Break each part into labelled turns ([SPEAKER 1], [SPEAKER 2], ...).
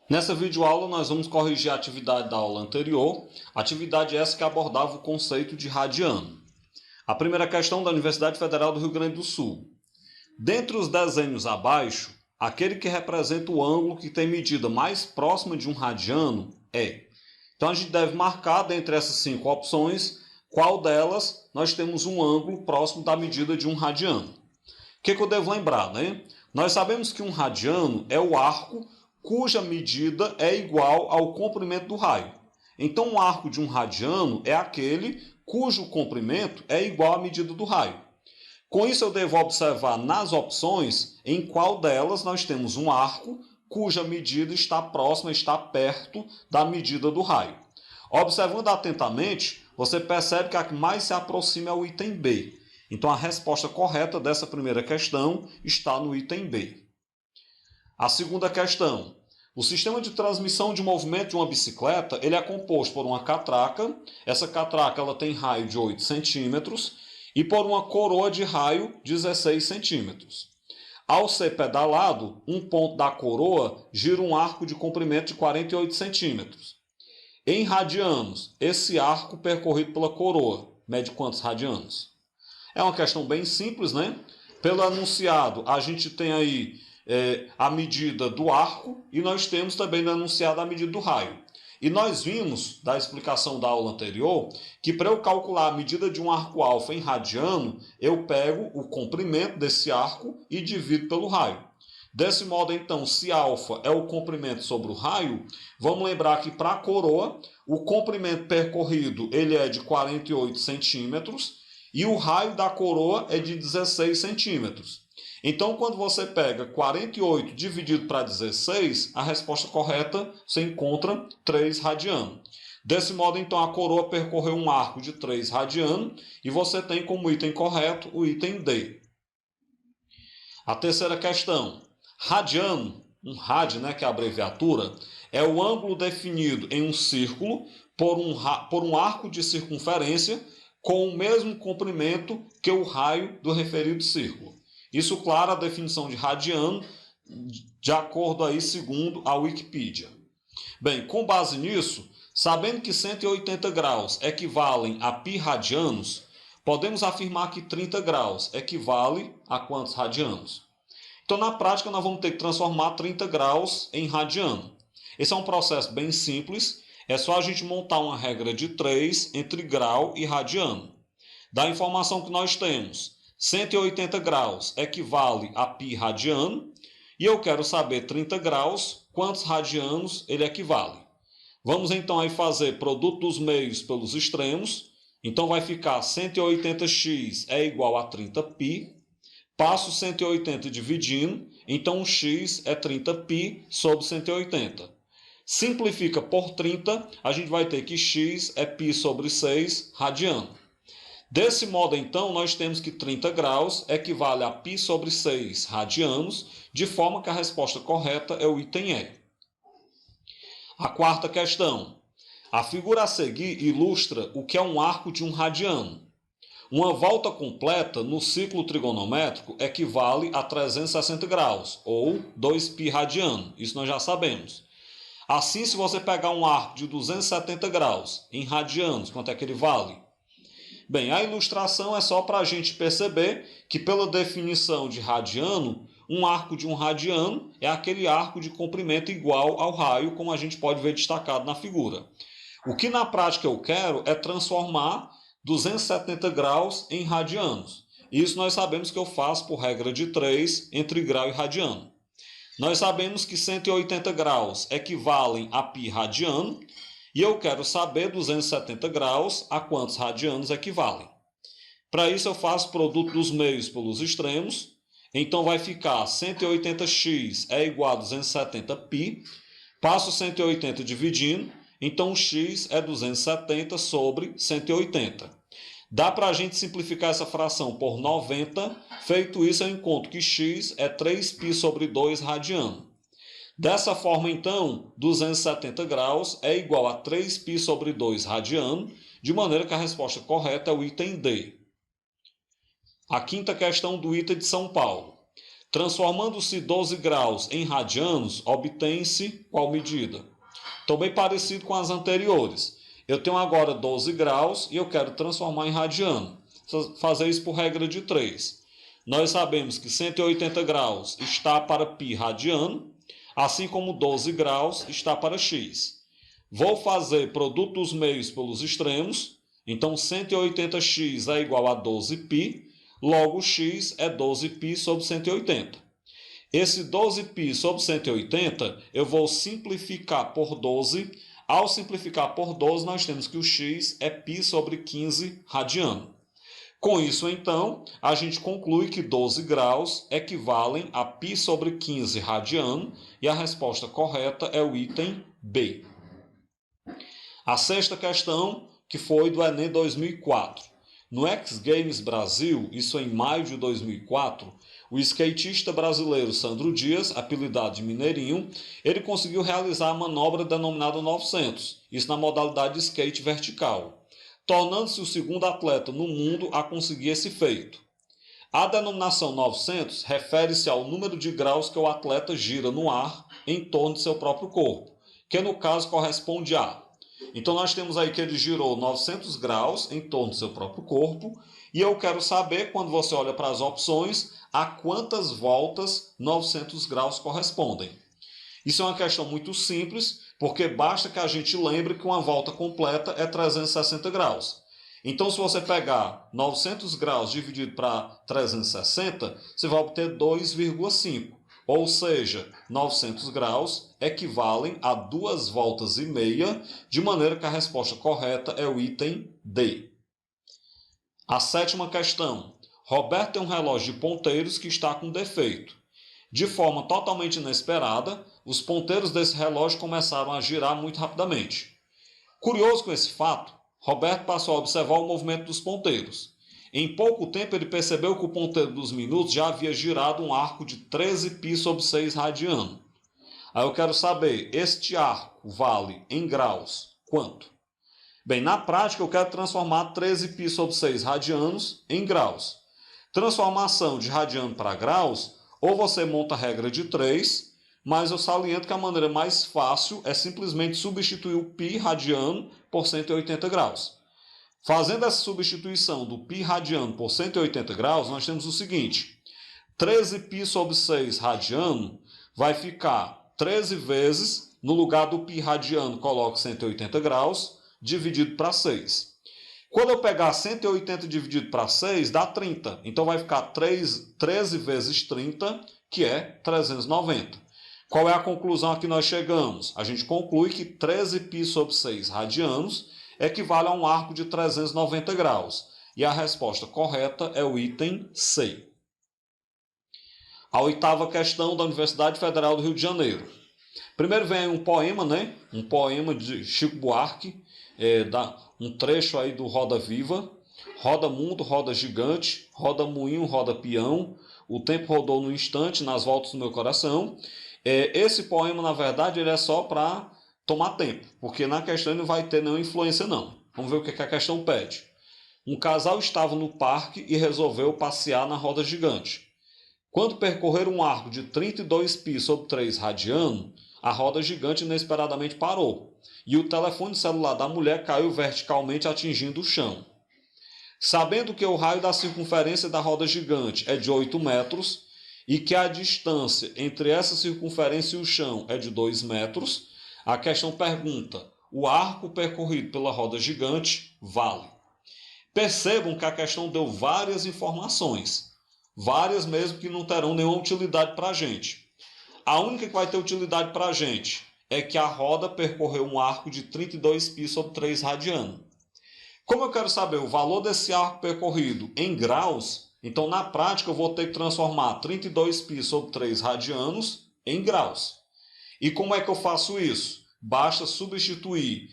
[SPEAKER 1] Nessa videoaula nós vamos corrigir a atividade da aula anterior, atividade essa que abordava o conceito de radiano. A primeira questão da Universidade Federal do Rio Grande do Sul. Dentre os desenhos abaixo, aquele que representa o ângulo que tem medida mais próxima de um radiano é. Então a gente deve marcar dentre essas 5 opções qual delas nós temos um ângulo próximo da medida de um radiano. O que eu devo lembrar, né? Nós sabemos que um radiano é o arco cuja medida é igual ao comprimento do raio. Então, o arco de um radiano é aquele cujo comprimento é igual à medida do raio. Com isso, eu devo observar nas opções em qual delas nós temos um arco cuja medida está próxima, está perto da medida do raio. Observando atentamente, você percebe que a que mais se aproxima é o item B. Então, a resposta correta dessa primeira questão está no item B. A segunda questão. O sistema de transmissão de movimento de uma bicicleta ele é composto por uma catraca. Essa catraca ela tem raio de 8 centímetros e por uma coroa de raio de 16 centímetros. Ao ser pedalado, um ponto da coroa gira um arco de comprimento de 48 centímetros. Em radianos, esse arco percorrido pela coroa mede quantos radianos? É uma questão bem simples, né? Pelo enunciado, a gente tem aí a medida do arco e nós temos também no enunciado a medida do raio. E nós vimos, da explicação da aula anterior, que para eu calcular a medida de um arco alfa em radiano, eu pego o comprimento desse arco e divido pelo raio. Desse modo, então, se alfa é o comprimento sobre o raio, vamos lembrar que para a coroa, o comprimento percorrido ele é de 48 centímetros e o raio da coroa é de 16 centímetros. Então, quando você pega 48 dividido para 16, a resposta correta você encontra 3 radiano. Desse modo, então, a coroa percorreu um arco de 3 radiano e você tem como item correto o item D. A terceira questão. Radiano, um rad, né, que é a abreviatura, é o ângulo definido em um círculo por um arco de circunferência com o mesmo comprimento que o raio do referido círculo. Isso, claro, a definição de radiano, de acordo aí segundo a Wikipedia. Bem, com base nisso, sabendo que 180 graus equivalem a π radianos, podemos afirmar que 30 graus equivale a quantos radianos? Então, na prática, nós vamos ter que transformar 30 graus em radiano. Esse é um processo bem simples, é só a gente montar uma regra de 3 entre grau e radiano. Da informação que nós temos, 180 graus equivale a π radiano e eu quero saber 30 graus, quantos radianos ele equivale. Vamos então aí fazer produto dos meios pelos extremos. Então vai ficar 180x é igual a 30π. Passo 180 dividindo, então o x é 30π sobre 180. Simplifica por 30, a gente vai ter que x é π sobre 6 radiano. Desse modo, então, nós temos que 30 graus equivale a π sobre 6 radianos, de forma que a resposta correta é o item E. A quarta questão. A figura a seguir ilustra o que é um arco de um radiano. Uma volta completa no ciclo trigonométrico equivale a 360 graus, ou 2π radiano. Isso nós já sabemos. Assim, se você pegar um arco de 270 graus em radianos, quanto é que ele vale? Bem, a ilustração é só para a gente perceber que, pela definição de radiano, um arco de um radiano é aquele arco de comprimento igual ao raio, como a gente pode ver destacado na figura. O que na prática eu quero é transformar 270 graus em radianos. Isso nós sabemos que eu faço por regra de 3 entre grau e radiano. Nós sabemos que 180 graus equivalem a π radiano, e eu quero saber 270 graus a quantos radianos equivalem. Para isso eu faço produto dos meios pelos extremos. Então vai ficar 180x é igual a 270π. Passo 180 dividindo. Então x é 270 sobre 180. Dá para a gente simplificar essa fração por 90. Feito isso eu encontro que x é 3π sobre 2 radiano. Dessa forma, então, 270 graus é igual a 3π sobre 2 radiano, de maneira que a resposta correta é o item D. A quinta questão do ITA de São Paulo. Transformando-se 12 graus em radianos, obtém-se qual medida? Então, bem parecido com as anteriores. Eu tenho agora 12 graus e eu quero transformar em radiano. Vou fazer isso por regra de 3. Nós sabemos que 180 graus está para π radiano, assim como 12 graus está para x. Vou fazer produto dos meios pelos extremos, então 180x é igual a 12π, logo x é 12π sobre 180. Esse 12π sobre 180 eu vou simplificar por 12. Ao simplificar por 12, nós temos que o x é π sobre 15 radiano. Com isso, então, a gente conclui que 12 graus equivalem a π sobre 15 radiano e a resposta correta é o item B. A sexta questão, que foi do Enem 2004. No X Games Brasil, isso em maio de 2004, o skatista brasileiro Sandro Dias, apelidado de Mineirinho, ele conseguiu realizar a manobra denominada 900, isso na modalidade de skate vertical, tornando-se o segundo atleta no mundo a conseguir esse feito. A denominação 900 refere-se ao número de graus que o atleta gira no ar em torno de seu próprio corpo, que no caso corresponde a... Então nós temos aí que ele girou 900 graus em torno do seu próprio corpo, e eu quero saber, quando você olha para as opções, a quantas voltas 900 graus correspondem. Isso é uma questão muito simples, porque basta que a gente lembre que uma volta completa é 360 graus. Então, se você pegar 900 graus dividido para 360, você vai obter 2,5. Ou seja, 900 graus equivalem a 2 voltas e meia, de maneira que a resposta correta é o item D. A sétima questão. Roberto tem um relógio de ponteiros que está com defeito. De forma totalmente inesperada, os ponteiros desse relógio começaram a girar muito rapidamente. Curioso com esse fato, Roberto passou a observar o movimento dos ponteiros. Em pouco tempo ele percebeu que o ponteiro dos minutos já havia girado um arco de 13π sobre 6 radiano. Aí eu quero saber, este arco vale em graus quanto? Bem, na prática eu quero transformar 13π sobre 6 radianos em graus. Transformação de radiano para graus, ou você monta a regra de 3, mas eu saliento que a maneira mais fácil é simplesmente substituir o π radiano por 180 graus. Fazendo essa substituição do π radiano por 180 graus, nós temos o seguinte. 13π sobre 6 radiano vai ficar 13 vezes, no lugar do π radiano coloco 180 graus, dividido para 6. Quando eu pegar 180 dividido para 6, dá 30. Então vai ficar 13 vezes 30, que é 390. Qual é a conclusão a que nós chegamos? A gente conclui que 13π sobre 6 radianos equivale a um arco de 390 graus. E a resposta correta é o item C. A oitava questão da Universidade Federal do Rio de Janeiro. Primeiro vem um poema, Um poema de Chico Buarque, um trecho aí do Roda Viva. Roda mundo, roda gigante, roda moinho, roda peão. O tempo rodou no instante, nas voltas do meu coração. Esse poema, na verdade, ele é só para tomar tempo, porque na questão ele não vai ter nenhuma influência não. Vamos ver o que a questão pede. Um casal estava no parque e resolveu passear na roda gigante. Quando percorreram um arco de 32π sobre 3 radiano, a roda gigante inesperadamente parou, e o telefone celular da mulher caiu verticalmente atingindo o chão. Sabendo que o raio da circunferência da roda gigante é de 8 metros, e que a distância entre essa circunferência e o chão é de 2 metros, a questão pergunta, o arco percorrido pela roda gigante vale? Percebam que a questão deu várias informações, várias mesmo que não terão nenhuma utilidade para a gente. A única que vai ter utilidade para a gente é que a roda percorreu um arco de 32π sobre 3 radiano. Como eu quero saber o valor desse arco percorrido em graus, então na prática eu vou ter que transformar 32π sobre 3 radianos em graus. E como é que eu faço isso? Basta substituir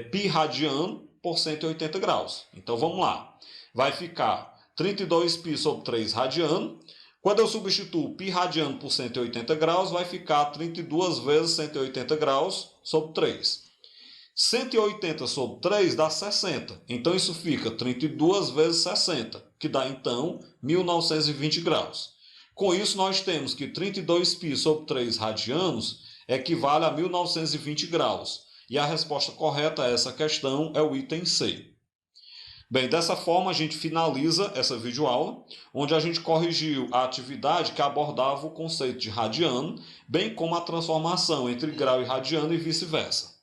[SPEAKER 1] π radiano por 180 graus. Então vamos lá. Vai ficar 32π sobre 3 radiano. Quando eu substituo π radiano por 180 graus, vai ficar 32 vezes 180 graus sobre 3. 180 sobre 3 dá 60. Então isso fica 32 vezes 60, que dá então 1920 graus. Com isso, nós temos que 32π sobre 3 radianos equivale a 1920 graus. E a resposta correta a essa questão é o item C. Bem, dessa forma a gente finaliza essa videoaula, onde a gente corrigiu a atividade que abordava o conceito de radiano, bem como a transformação entre grau e radiano e vice-versa.